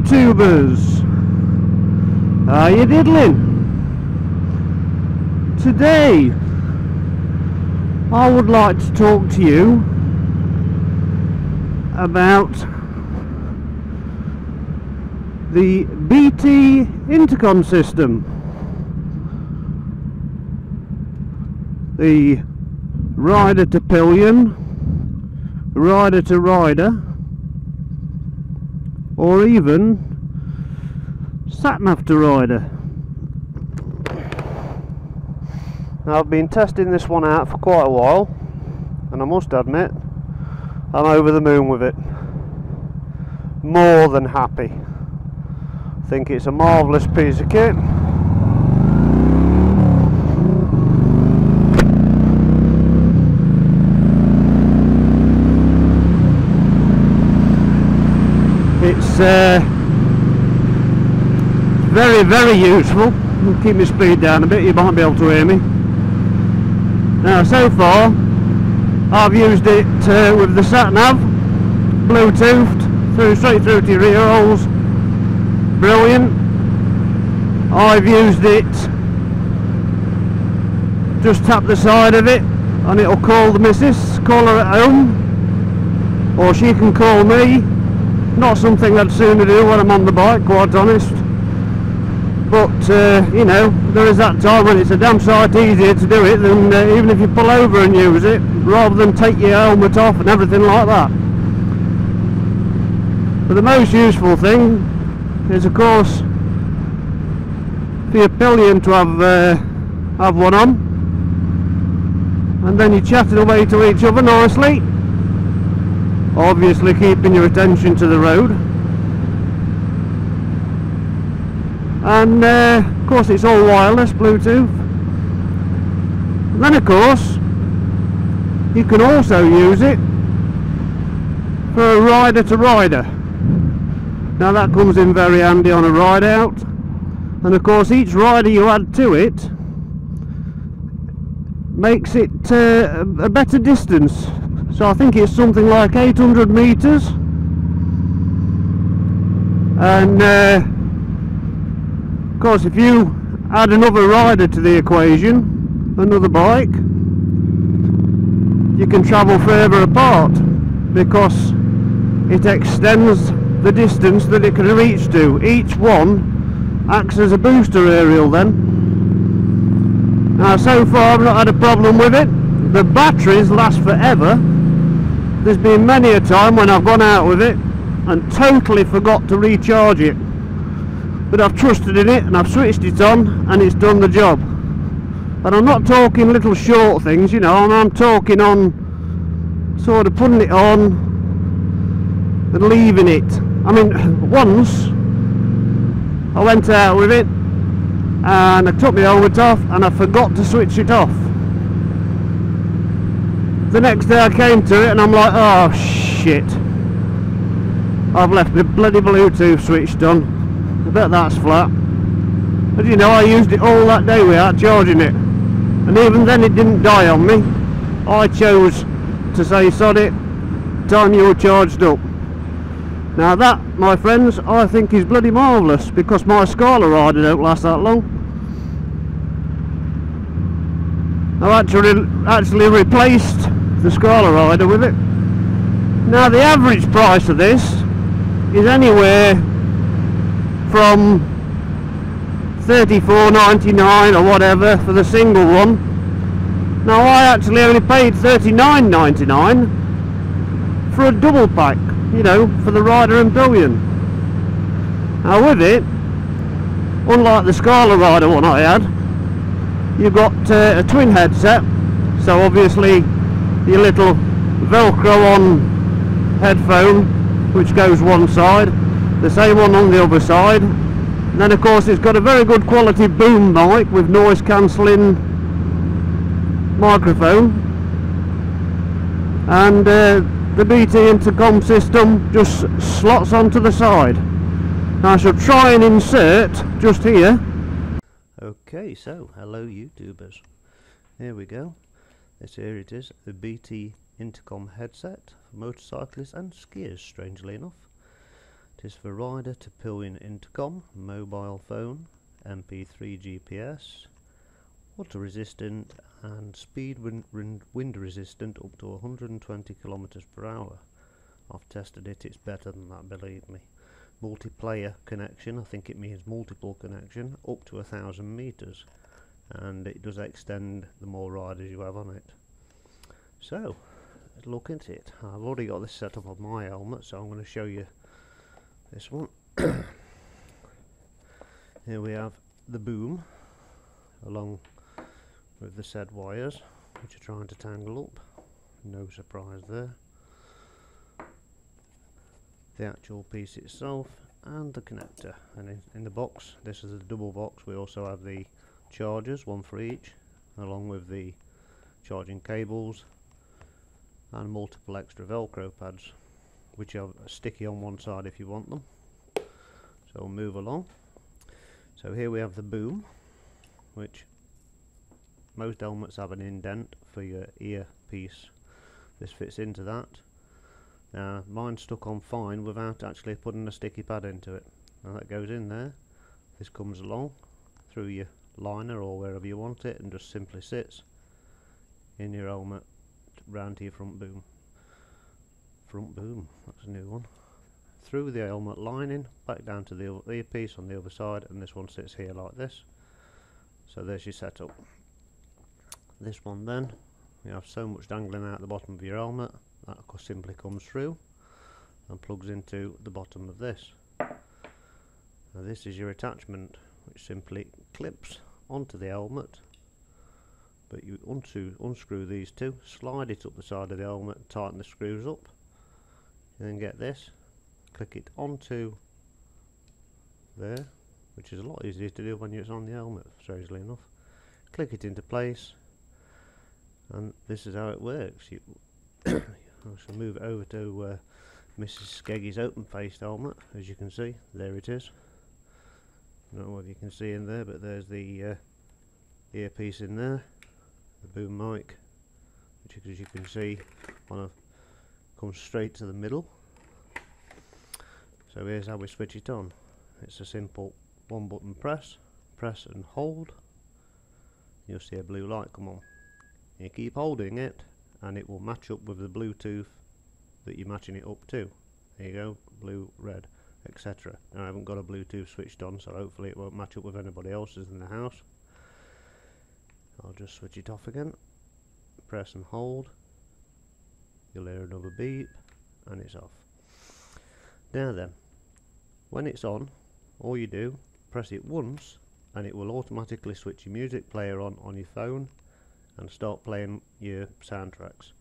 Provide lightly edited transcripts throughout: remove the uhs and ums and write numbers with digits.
YouTubers, how you diddling? Today I would like to talk to you about the BT Intercom system, the rider to pillion, rider to rider, or even sat-nav to rider. Now, I've been testing this one out for quite a while, and I must admit I'm over the moon with it. More than happy. I think it's a marvellous piece of kit. It's very, very useful. I'll keep my speed down a bit, you might be able to hear me. Now, so far I've used it with the sat-nav, Bluetoothed, straight through to your ear holes. Brilliant. I've used it, just tap the side of it and it'll call the missus, call her at home, or she can call me. Not something I'd sooner do when I'm on the bike, quite honest. But, you know, there is that time when it's a damn sight easier to do it than even if you pull over and use it, rather than take your helmet off and everything like that. But the most useful thing is, of course, for your pillion to have one on, and then you're chatting away to each other nicely, obviously keeping your attention to the road. And of course it's all wireless, Bluetooth. And then of course you can also use it for a rider to rider. Now that comes in very handy on a ride out, and of course each rider you add to it makes it a better distance. So I think it's something like 800 meters, and of course if you add another rider to the equation, another bike, you can travel further apart because it extends the distance that it can reach to. Each one acts as a booster aerial then. Now, so far I've not had a problem with it. The batteries last forever. There's been many a time when I've gone out with it and totally forgot to recharge it, but I've trusted in it and I've switched it on and it's done the job. And I'm not talking little short things, you know, I'm talking on sort of putting it on and leaving it. I mean, once I went out with it and I took my helmet off and I forgot to switch it off. The next day I came to it and I'm like, oh shit, I've left the bloody Bluetooth switched on. I bet that's flat. But you know, I used it all that day without charging it, and even then it didn't die on me. I chose to say sod it, time you were charged up. Now that, my friends, I think is bloody marvellous, because my Scala rider don't last that long. I've actually replaced the Scala rider with it. Now the average price of this is anywhere from $34.99 or whatever for the single one. Now I actually only paid $39.99 for a double pack, you know, for the rider and pillion. Now with it, unlike the Scala rider one I had, you've got a twin headset, so obviously your little velcro on headphone which goes one side, the same one on the other side, and then of course it's got a very good quality boom mic with noise cancelling microphone, and the BT Intercom system just slots onto the side. Now I shall try and insert just here. Okay, so hello YouTubers, here we go. Here it is, the BT Intercom headset for motorcyclists and skiers, strangely enough. It is for rider to pillion intercom, mobile phone, MP3 GPS, water resistant and speed wind resistant up to 120 kilometers per hour. I've tested it, it's better than that, believe me. Multiplayer connection, I think it means multiple connection, up to 1,000 meters, and it does extend the more riders you have on it. So let's look into it. I've already got this set up on my helmet, so I'm going to show you this one. Here we have the boom along with the said wires which are trying to tangle up. No surprise there. The actual piece itself and the connector, and in the box, this is a double box, we also have the chargers, one for each, along with the charging cables and multiple extra velcro pads which are sticky on one side if you want them. So we'll move along. So here we have the boom, which most helmets have an indent for your earpiece. This fits into that. Now mine's stuck on fine without actually putting a sticky pad into it. Now that goes in there. This comes along through your liner or wherever you want it and just simply sits in your helmet round to your front boom. Front boom, that's a new one. Through the helmet lining, back down to the earpiece on the other side, and this one sits here like this. So there's your setup. This one then, you have so much dangling out the bottom of your helmet, that simply comes through and plugs into the bottom of this. Now this is your attachment, which simply clips onto the helmet, but you unscrew these two, slide it up the side of the helmet, and tighten the screws up. You then get this, click it onto there, which is a lot easier to do when it's on the helmet, strangely enough. Click it into place, and this is how it works. I shall move it over to Mrs. Skeggy's open-faced helmet. As you can see, there it is. I don't know whether you can see in there, but there's the earpiece in there, the boom mic, which, as you can see, comes straight to the middle. So here's how we switch it on. It's a simple one button press and hold. You'll see a blue light come on. You keep holding it and it will match up with the Bluetooth that you're matching it up to. There you go, blue, red, etc. Now I haven't got a Bluetooth switched on, so hopefully it won't match up with anybody else's in the house. I'll just switch it off again. Press and hold. You'll hear another beep and it's off. Now then, when it's on, all you do, press it once and it will automatically switch your music player on your phone and start playing your soundtracks.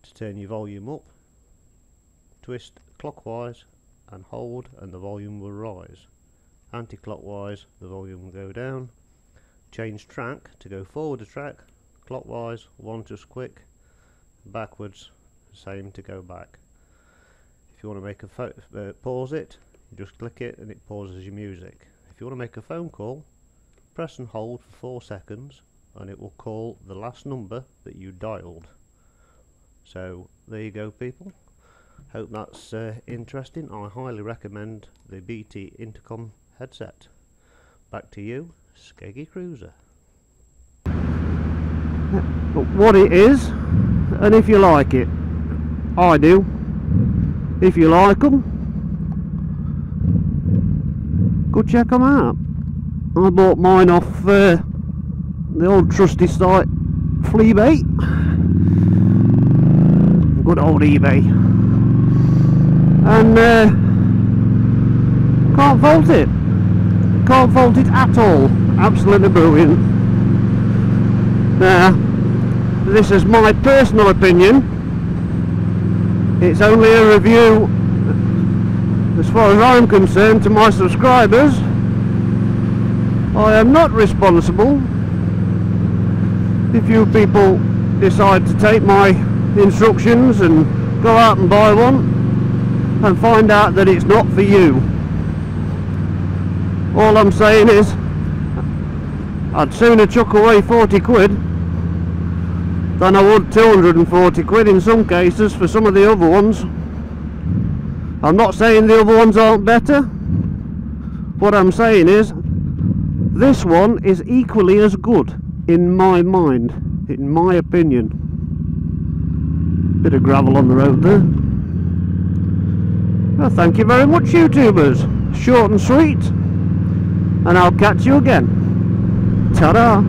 To turn your volume up, twist clockwise and hold and the volume will rise. Anti-clockwise, the volume will go down. Change track to go forward a track, clockwise, one just quick, backwards, same to go back. If you want to make a pause it, you just click it and it pauses your music. If you want to make a phone call, press and hold for 4 seconds and it will call the last number that you dialed. So there you go, people. Hope that's interesting. I highly recommend the BT Intercom headset. Back to you, Skeggy Cruiser. What it is, and if you like it. I do. If you like them, go check them out. I bought mine off the old trusty site Fleabay. Good old eBay. And can't fault it. Can't fault it at all. Absolutely brilliant. Now, this is my personal opinion. It's only a review, as far as I'm concerned, to my subscribers. I am not responsible if you people decide to take my instructions and go out and buy one and find out that it's not for you. All I'm saying is, I'd sooner chuck away 40 quid than I would 240 quid in some cases for some of the other ones. I'm not saying the other ones aren't better. What I'm saying is, this one is equally as good, in my mind, in my opinion. Bit of gravel on the road there. Well, thank you very much, YouTubers. Short and sweet. And I'll catch you again. Ta-da!